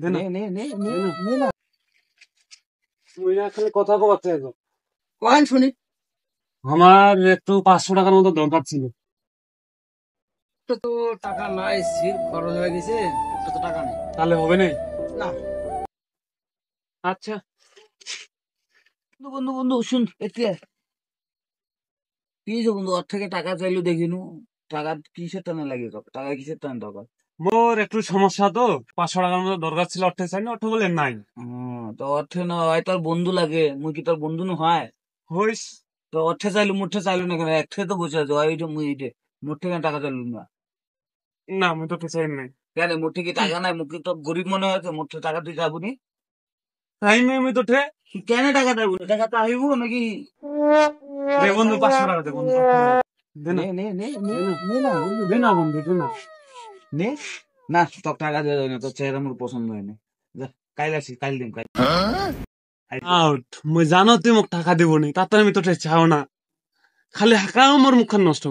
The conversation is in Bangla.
দে না, নে নে নে দে না। নে না তুই না খালি কথা কবাতে কয়েন শুনি। আমার একটু 500 টাকার মতো দরকার ছিল। তো তো টাকা নাই, সির খরচ হয়ে গেছে, একটা তো টাকা নেই। তাহলে হবে না? না আচ্ছা, বন্ধু বন্ধু বন্ধু শুন এতে কি যে বন্ধু ওর থেকে টাকা চাইলো দেখিনু। টাকা কিসের টানে লাগে তোর? টাকা কিসের টানে দরকার? মোর একটু সমস্যা তো, 500 টাকার মতো দরকার ছিল, অর্থে চাই না, অর্থ বলে নাই। তো অর্থে না হয় তোর বন্ধু লাগে, মুই কি তোর বন্ধু নু হয়? হইস তো অর্থে চাইলো মুঠে চাইলো না কেন? একঠে তো বসে আছে ওই যে মুই এইটে মুঠে কেন টাকা চাইলো না? না, আমি তো চাই নাই। কেন মুঠে কি টাকা নাই? মুখে তো গরিব মনে হয়েছে, মুঠে টাকা তুই যাবো নি? তাই নাই আমি তো ঠে। কেন টাকা দেবো? টাকা তো আইবো নাকি? দে বন্ধু, 500 টাকা দে বন্ধু, 500 টাকা দে না, নে নে নে নে দে না, নে না বন্ধু দে না বন্ধু, দে না। নে না, তোর টাকা দেওয়া যায় না, তোর চেহারা আমার পছন্দ হয় না। যা, কাইল আসি, কাইল দিম কাইল। আউট, মই জানো তুই মোক টাকা দিব নি, তাতে আমি তো চাও না, খালি হাঁকা আমার মুখখান নষ্ট